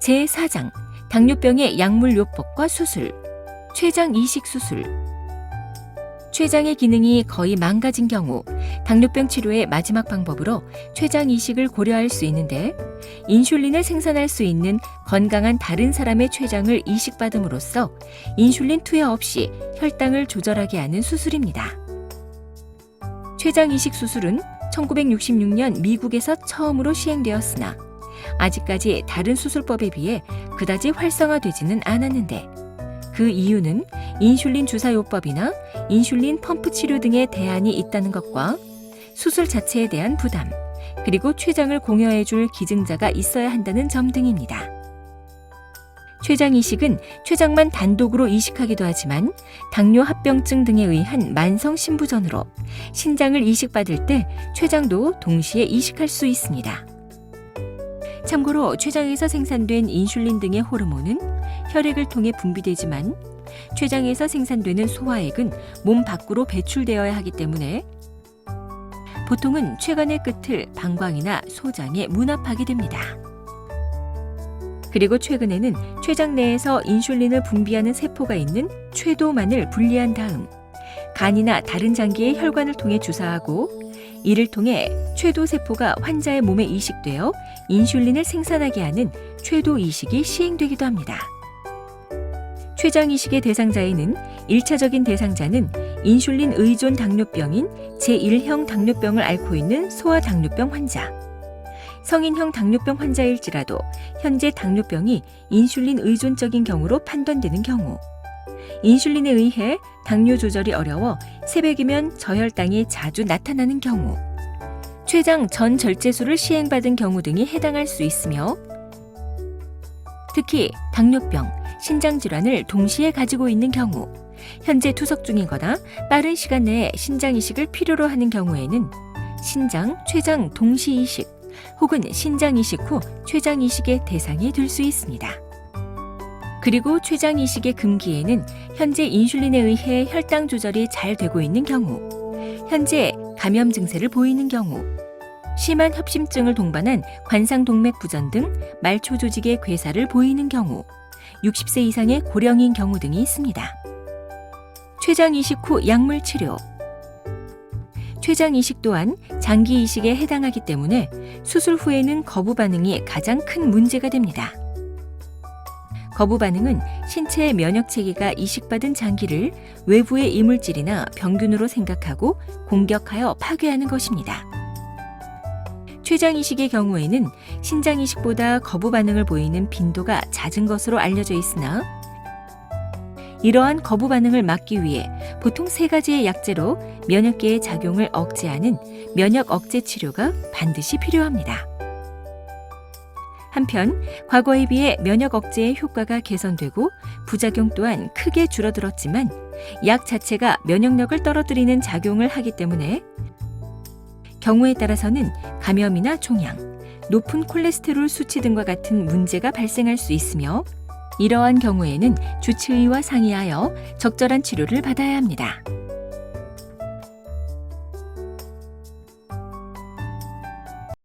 제4장 당뇨병의 약물요법과 수술. 췌장 이식 수술. 췌장의 기능이 거의 망가진 경우 당뇨병 치료의 마지막 방법으로 췌장 이식을 고려할 수 있는데, 인슐린을 생산할 수 있는 건강한 다른 사람의 췌장을 이식받음으로써 인슐린 투여 없이 혈당을 조절하게 하는 수술입니다. 췌장 이식 수술은 1966년 미국에서 처음으로 시행되었으나 아직까지 다른 수술법에 비해 그다지 활성화되지는 않았는데, 그 이유는 인슐린 주사요법이나 인슐린 펌프 치료 등의 대안이 있다는 것과 수술 자체에 대한 부담, 그리고 췌장을 공여해줄 기증자가 있어야 한다는 점 등입니다. 췌장 이식은 췌장만 단독으로 이식하기도 하지만 당뇨 합병증 등에 의한 만성 신부전으로 신장을 이식받을 때 췌장도 동시에 이식할 수 있습니다. 참고로 췌장에서 생산된 인슐린 등의 호르몬은 혈액을 통해 분비되지만 췌장에서 생산되는 소화액은 몸 밖으로 배출되어야 하기 때문에 보통은 췌관의 끝을 방광이나 소장에 문합하게 됩니다. 그리고 최근에는 췌장 내에서 인슐린을 분비하는 세포가 있는 췌도만을 분리한 다음 간이나 다른 장기의 혈관을 통해 주사하고, 이를 통해 췌도세포가 환자의 몸에 이식되어 인슐린을 생산하게 하는 췌도 이식이 시행되기도 합니다. 췌장 이식의 대상자에는 1차적인 대상자는 인슐린 의존 당뇨병인 제1형 당뇨병을 앓고 있는 소아당뇨병 환자, 성인형 당뇨병 환자일지라도 현재 당뇨병이 인슐린 의존적인 경우로 판단되는 경우, 인슐린에 의해 당뇨 조절이 어려워 새벽이면 저혈당이 자주 나타나는 경우, 췌장 전절제술을 시행받은 경우 등이 해당할 수 있으며, 특히 당뇨병, 신장질환을 동시에 가지고 있는 경우, 현재 투석 중이거나 빠른 시간 내에 신장 이식을 필요로 하는 경우에는 신장, 췌장 동시 이식 혹은 신장 이식 후 췌장 이식의 대상이 될 수 있습니다. 그리고 췌장 이식의 금기에는 현재 인슐린에 의해 혈당 조절이 잘 되고 있는 경우, 현재 감염 증세를 보이는 경우, 심한 협심증을 동반한 관상동맥 부전 등 말초 조직의 괴사를 보이는 경우, 60세 이상의 고령인 경우 등이 있습니다. 췌장 이식 후 약물 치료. 췌장 이식 또한 장기 이식에 해당하기 때문에 수술 후에는 거부 반응이 가장 큰 문제가 됩니다. 거부 반응은 신체의 면역 체계가 이식받은 장기를 외부의 이물질이나 병균으로 생각하고 공격하여 파괴하는 것입니다. 췌장 이식의 경우에는 신장 이식보다 거부 반응을 보이는 빈도가 잦은 것으로 알려져 있으나, 이러한 거부 반응을 막기 위해 보통 3가지의 약제로 면역계의 작용을 억제하는 면역 억제 치료가 반드시 필요합니다. 한편 과거에 비해 면역 억제의 효과가 개선되고 부작용 또한 크게 줄어들었지만 약 자체가 면역력을 떨어뜨리는 작용을 하기 때문에 경우에 따라서는 감염이나 종양, 높은 콜레스테롤 수치 등과 같은 문제가 발생할 수 있으며, 이러한 경우에는 주치의와 상의하여 적절한 치료를 받아야 합니다.